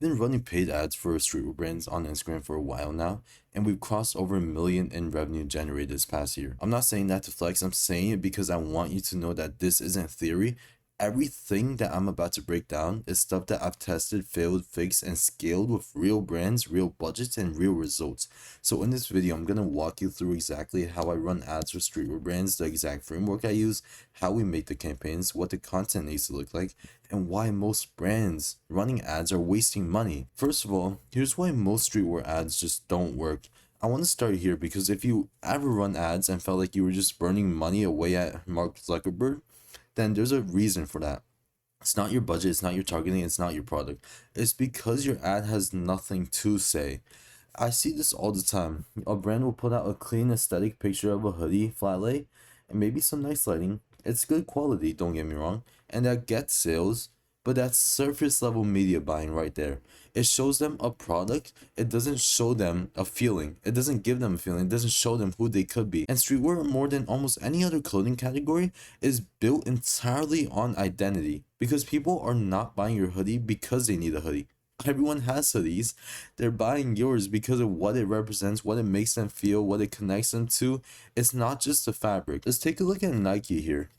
Been running paid ads for streetwear brands on Instagram for a while now, and we've crossed over 1 million in revenue generated this past year. I'm not saying that to flex, I'm saying it because I want you to know that this isn't theory. Everything that I'm about to break down is stuff that I've tested, failed, fixed, and scaled with real brands, real budgets, and real results. So in this video, I'm gonna walk you through exactly how I run ads for streetwear brands, the exact framework I use, how we make the campaigns, what the content needs to look like, and why most brands running ads are wasting money. First of all, here's why most streetwear ads just don't work. I want to start here because if you ever run ads and felt like you were just burning money away at Mark Zuckerberg, then there's a reason for that. It's not your budget, it's not your targeting, it's not your product. It's because your ad has nothing to say. I see this all the time. A brand will put out a clean aesthetic picture of a hoodie, flat lay, and maybe some nice lighting. It's good quality, don't get me wrong, and that gets sales, but that's surface level media buying right there. It shows them a product, it doesn't show them a feeling. It doesn't give them a feeling, it doesn't show them who they could be. And streetwear, more than almost any other clothing category, is built entirely on identity because people are not buying your hoodie because they need a hoodie. Everyone has hoodies. They're buying yours because of what it represents, what it makes them feel, what it connects them to. It's not just the fabric. Let's take a look at Nike here.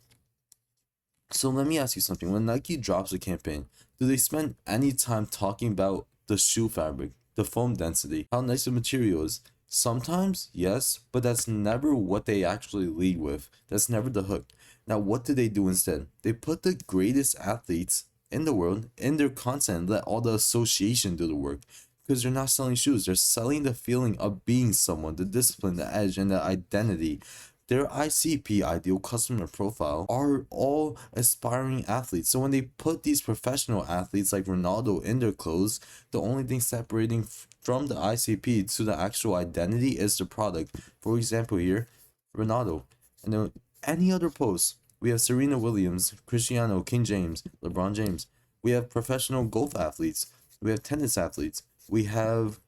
So let me ask you something. When Nike drops a campaign, do they spend any time talking about the shoe fabric, the foam density, how nice the material is? Sometimes, yes, but that's never what they actually lead with. That's never the hook. Now, what do they do instead? They put the greatest athletes in the world in their content and let all the association do the work. Because they're not selling shoes, they're selling the feeling of being someone, the discipline, the edge, and the identity. Their ICP, ideal customer profile, are all aspiring athletes. So when they put these professional athletes like Ronaldo in their clothes, the only thing separating from the ICP to the actual identity is the product. For example, here, Ronaldo. And then any other post, we have Serena Williams, Cristiano, King James, LeBron James. We have professional golf athletes. We have tennis athletes. We have,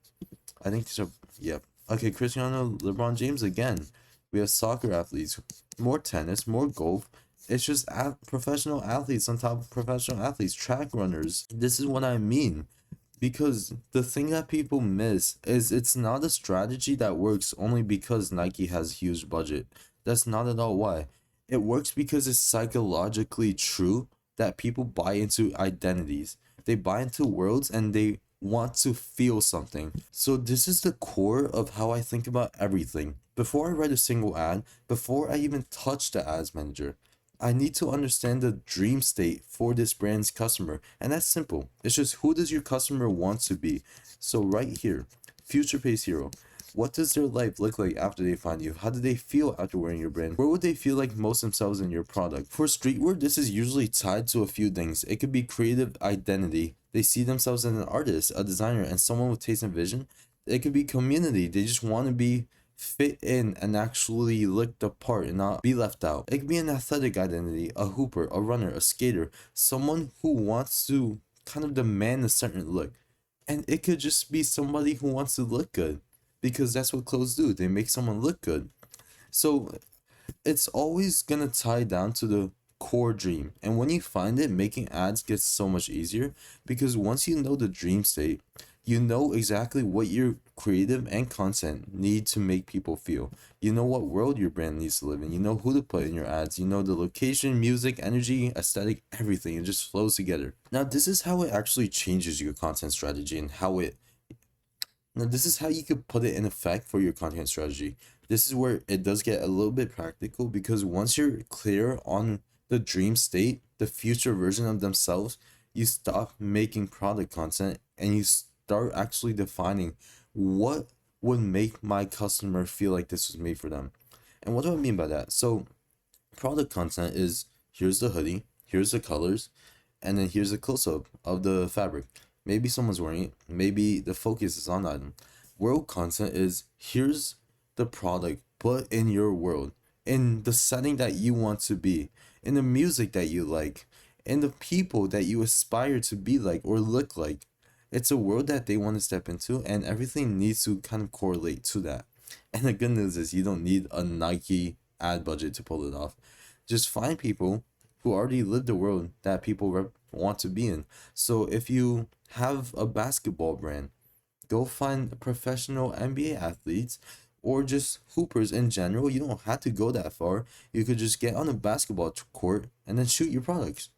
I think these are, yeah. Okay, Cristiano, LeBron James again. We have soccer athletes, more tennis, more golf. It's just professional athletes on top of professional athletes, track runners. This is what I mean. Because the thing that people miss is it's not a strategy that works only because Nike has huge budget. That's not at all why. It works because it's psychologically true that people buy into identities. They buy into worlds and they want to feel something. So this is the core of how I think about everything. Before I write a single ad, before I even touch the ads manager, I need to understand the dream state for this brand's customer. And that's simple. It's just who does your customer want to be? So right here, future pace hero. What does their life look like after they find you? How do they feel after wearing your brand? Where would they feel like most themselves in your product? For streetwear, this is usually tied to a few things. It could be creative identity. They see themselves as an artist, a designer, and someone with taste and vision. It could be community. They just want to be fit in and actually look the part and not be left out. It could be an athletic identity, a hooper, a runner, a skater, someone who wants to kind of demand a certain look. And it could just be somebody who wants to look good because that's what clothes do. They make someone look good. So it's always gonna tie down to the core dream. And when you find it, making ads gets so much easier because once you know the dream state, you know exactly what your creative and content need to make people feel. You know what world your brand needs to live in. You know who to put in your ads. You know the location, music, energy, aesthetic, everything. It just flows together. Now, this is how it actually changes your content strategy and how it now, this is how you could put it in effect for your content strategy. This is where it does get a little bit practical because once you're clear on the dream state, the future version of themselves, you stop making product content and you start actually defining what would make my customer feel like this was made for them. And what do I mean by that? So, product content is here's the hoodie, here's the colors, and then here's a close up of the fabric. Maybe someone's wearing it, maybe the focus is on item. World content is here's the product, but in your world, in the setting that you want to be, in the music that you like, in the people that you aspire to be like or look like. It's a world that they want to step into, and everything needs to kind of correlate to that. And the good news is, you don't need a Nike ad budget to pull it off. Just find people who already live the world that people want to be in. So if you have a basketball brand, go find professional NBA athletes or just hoopers in general. You don't have to go that far. You could just get on a basketball court and then shoot your products.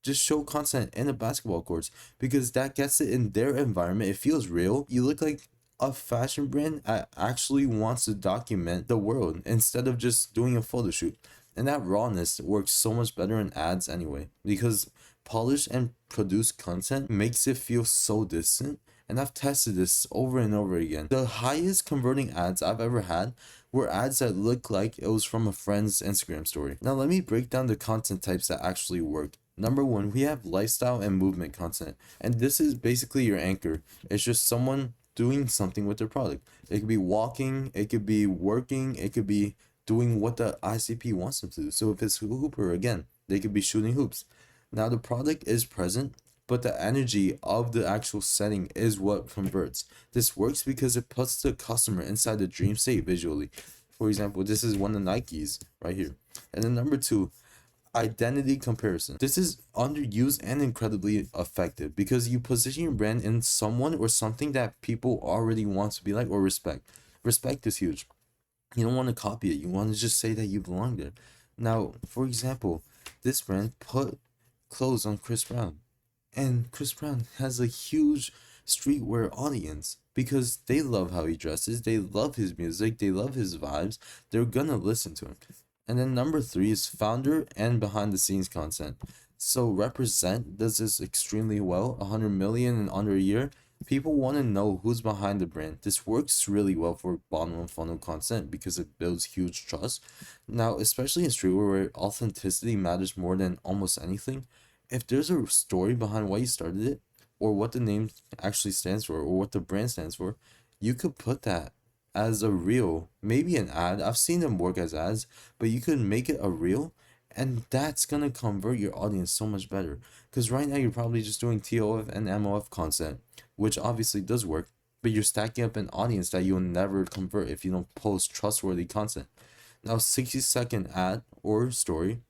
Just show content in the basketball courts because that gets it in their environment. It feels real. You look like a fashion brand that actually wants to document the world instead of just doing a photo shoot. And that rawness works so much better in ads anyway because polished and produced content makes it feel so distant. And I've tested this over and over again. The highest converting ads I've ever had were ads that looked like it was from a friend's Instagram story. Now let me break down the content types that actually work. Number one, we have lifestyle and movement content. And this is basically your anchor. It's just someone doing something with their product. It could be walking, it could be working, it could be doing what the ICP wants them to do. So if it's a hooper, again, they could be shooting hoops. Now the product is present, but the energy of the actual setting is what converts. This works because it puts the customer inside the dream state visually. For example, this is one of Nike's right here. And then number two, identity comparison. This is underused and incredibly effective because you position your brand in someone or something that people already want to be like or respect. Respect is huge. You don't want to copy it. You want to just say that you belong there. Now, for example, this brand put clothes on Chris Brown. And Chris Brown has a huge streetwear audience because they love how he dresses, they love his music, they love his vibes. They're gonna listen to him. And then number three is founder and behind the scenes content. So Represent does this extremely well, 100 million in under a year. People want to know who's behind the brand. This works really well for bottom of funnel content because it builds huge trust. Now, especially in streetwear where authenticity matters more than almost anything, if there's a story behind why you started it, or what the name actually stands for, or what the brand stands for, you could put that as a reel, maybe an ad. I've seen them work as ads, but you could make it a reel, and that's gonna convert your audience so much better. Because right now you're probably just doing TOF and MOF content, which obviously does work, but you're stacking up an audience that you'll never convert if you don't post trustworthy content. Now, 60-second ad or story.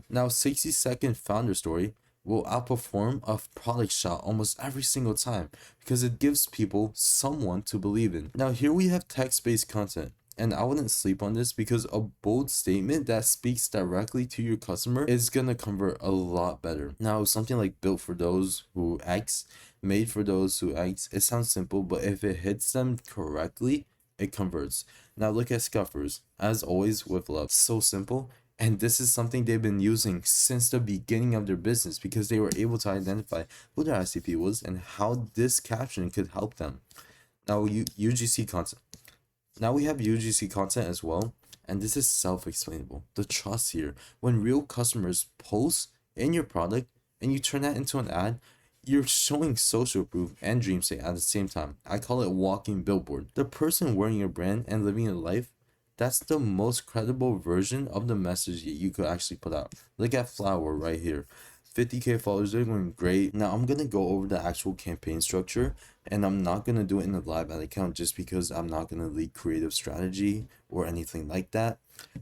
Now, 60-second founder story will outperform a product shot almost every single time because it gives people someone to believe in. Now here we have text-based content, and I wouldn't sleep on this because a bold statement that speaks directly to your customer is gonna convert a lot better. Now something like built for those who X, made for those who X, it sounds simple, but if it hits them correctly, it converts. Now look at Scuffers, as always with love. So simple. And this is something they've been using since the beginning of their business because they were able to identify who their ICP was and how this caption could help them. Now, UGC content. Now we have UGC content as well, and this is self-explainable. The trust here, when real customers post in your product and you turn that into an ad, you're showing social proof and dream state at the same time. I call it walking billboard. The person wearing your brand and living your life, that's the most credible version of the message you could actually put out. Look at Flower right here. 50K followers, they're going great. Now I'm gonna go over the actual campaign structure, and I'm not gonna do it in the live ad account just because I'm not gonna leak creative strategy or anything like that.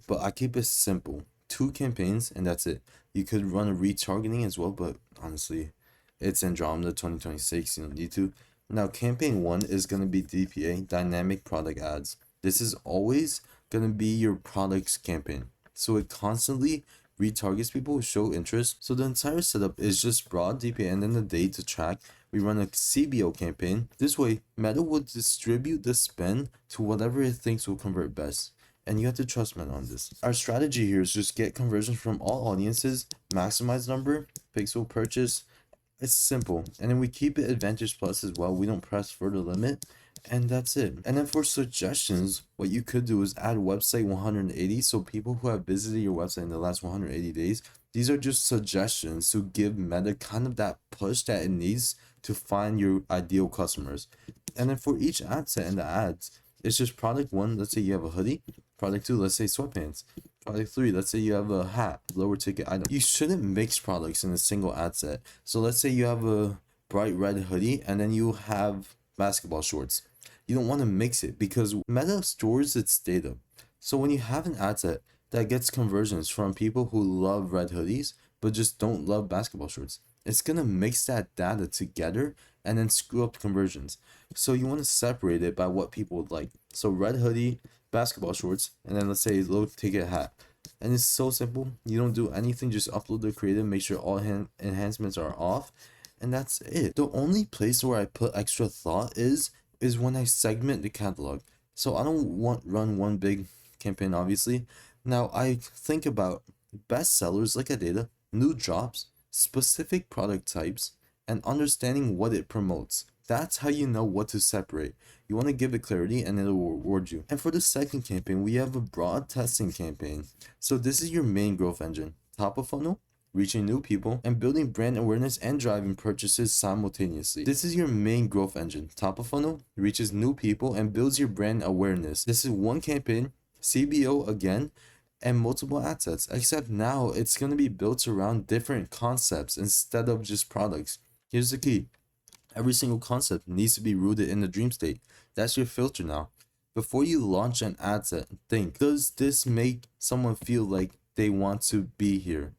But I keep it simple. 2 campaigns and that's it. You could run a retargeting as well, but honestly, it's Andromeda 2026, you don't need to. Now campaign 1 is gonna be DPA, dynamic product ads. This is always gonna be your product's campaign, so it constantly retargets people who show interest. So the entire setup is just broad DPA, and then the day to track, we run a CBO campaign. This way Meta will distribute the spend to whatever it thinks will convert best, and you have to trust Meta on this. Our strategy here is just get conversions from all audiences, maximize number, pixel purchase. It's simple, and then we keep it Advantage Plus as well. We don't press for the limit, and that's it. And then for suggestions, what you could do is add website 180. So people who have visited your website in the last 180 days, these are just suggestions to give Meta kind of that push that it needs to find your ideal customers. And then for each ad set in the ads, it's just product 1, let's say you have a hoodie. Product 2, let's say sweatpants. Product 3, let's say you have a hat, lower ticket item. You shouldn't mix products in a single ad set. So let's say you have a bright red hoodie and then you have basketball shorts. You don't want to mix it because Meta stores its data. So when you have an ad set that gets conversions from people who love red hoodies, but just don't love basketball shorts. It's gonna mix that data together and then screw up conversions. So you want to separate it by what people would like. So red hoodie, basketball shorts, and then let's say low ticket hat. And it's so simple. You don't do anything, just upload the creative, make sure all enhancements are off, and that's it. The only place where I put extra thought is when I segment the catalog. So I don't want run one big campaign, obviously. Now I think about best sellers like a data, new drops, specific product types, and understanding what it promotes. That's how you know what to separate. You want to give it clarity and it'll reward you. And for the second campaign, we have a broad testing campaign. So this is your main growth engine. Top of funnel, reaching new people, and building brand awareness and driving purchases simultaneously. This is your main growth engine. Top of funnel reaches new people and builds your brand awareness. This is one campaign, CBO again, and multiple ad sets, except now it's going to be built around different concepts instead of just products. Here's the key. Every single concept needs to be rooted in the dream state. That's your filter now. Before you launch an ad set, think, does this make someone feel like they want to be here?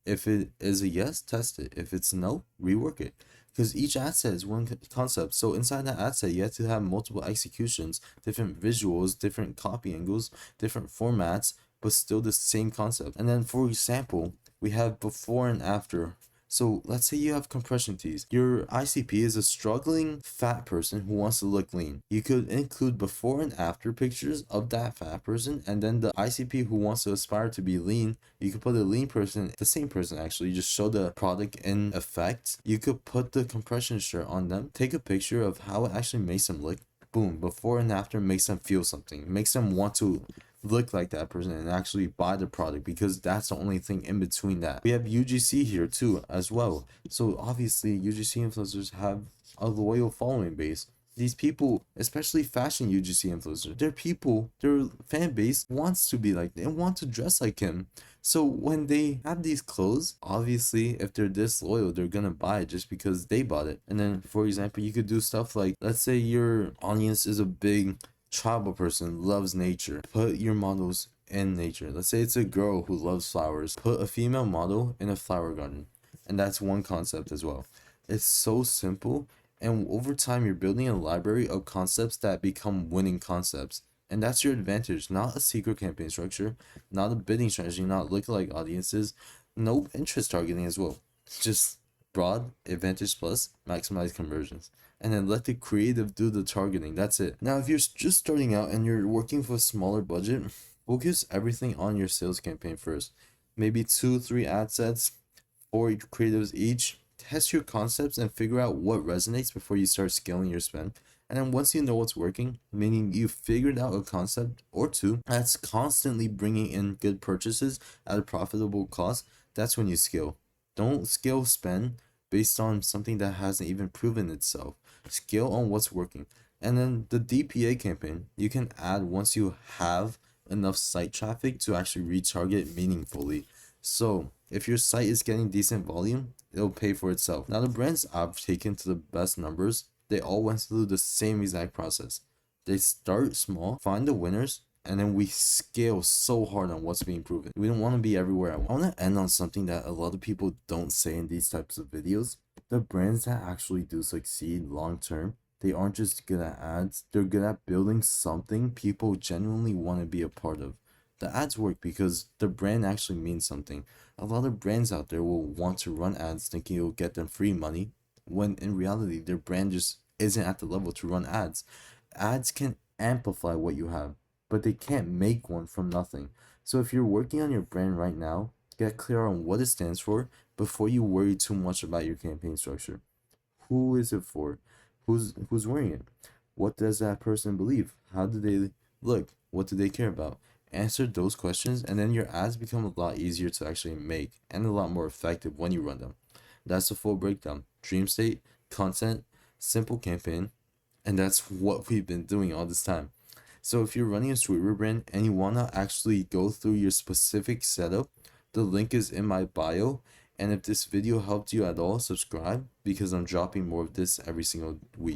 If it is a yes, test it. If it's no, rework it. Because each ad set is one concept. So inside that ad set, you have to have multiple executions, different visuals, different copy angles, different formats, but still the same concept. And then for example, we have before and after. So let's say you have compression tees. Your ICP is a struggling fat person who wants to look lean. You could include before and after pictures of that fat person, and then the ICP who wants to aspire to be lean, you could put a lean person, the same person actually, just show the product in effect. You could put the compression shirt on them, take a picture of how it actually makes them look. Boom, before and after makes them feel something, makes them want to look like that person and actually buy the product, because that's the only thing in between that. We have UGC here too as well. So obviously UGC influencers have a loyal following base. These people, especially fashion UGC influencers, their fan base wants to be like, they want to dress like him. So when they have these clothes, obviously if they're disloyal, they're gonna buy it just because they bought it. And then for example, you could do stuff like, let's say your audience is a big tribal person, loves nature. Put your models in nature. Let's say it's a girl who loves flowers. Put a female model in a flower garden. And that's one concept as well. It's so simple. And over time, you're building a library of concepts that become winning concepts. And that's your advantage, not a secret campaign structure, not a bidding strategy, not lookalike audiences, no interest targeting as well. Just broad, advantage plus, maximize conversions. And then let the creative do the targeting. That's it. Now, if you're just starting out and you're working for a smaller budget, focus everything on your sales campaign first. Maybe 2-3 ad sets, 4 creatives each. Test your concepts and figure out what resonates before you start scaling your spend. And then once you know what's working, meaning you figured out a concept or two that's constantly bringing in good purchases at a profitable cost, that's when you scale. Don't scale spend based on something that hasn't even proven itself. Scale on what's working. And then the DPA campaign, you can add once you have enough site traffic to actually retarget meaningfully. So if your site is getting decent volume, it'll pay for itself. Now the brands I've taken to the best numbers, they all went through the same exact process. They start small, find the winners, and then we scale so hard on what's being proven. We don't want to be everywhere at once. I want to end on something that a lot of people don't say in these types of videos. The brands that actually do succeed long term, they aren't just good at ads, they're good at building something people genuinely want to be a part of. The ads work because the brand actually means something. A lot of brands out there will want to run ads thinking it'll get them free money, when in reality their brand just isn't at the level to run ads. Ads can amplify what you have, but they can't make one from nothing. So if you're working on your brand right now, get clear on what it stands for before you worry too much about your campaign structure. Who is it for? Who's wearing it? What does that person believe? How do they look? What do they care about? Answer those questions, and then your ads become a lot easier to actually make and a lot more effective when you run them. That's the full breakdown. Dream state, content, simple campaign, and that's what we've been doing all this time. So if you're running a streetwear brand and you want to actually go through your specific setup, the link is in my bio. And if this video helped you at all, subscribe, because I'm dropping more of this every single week.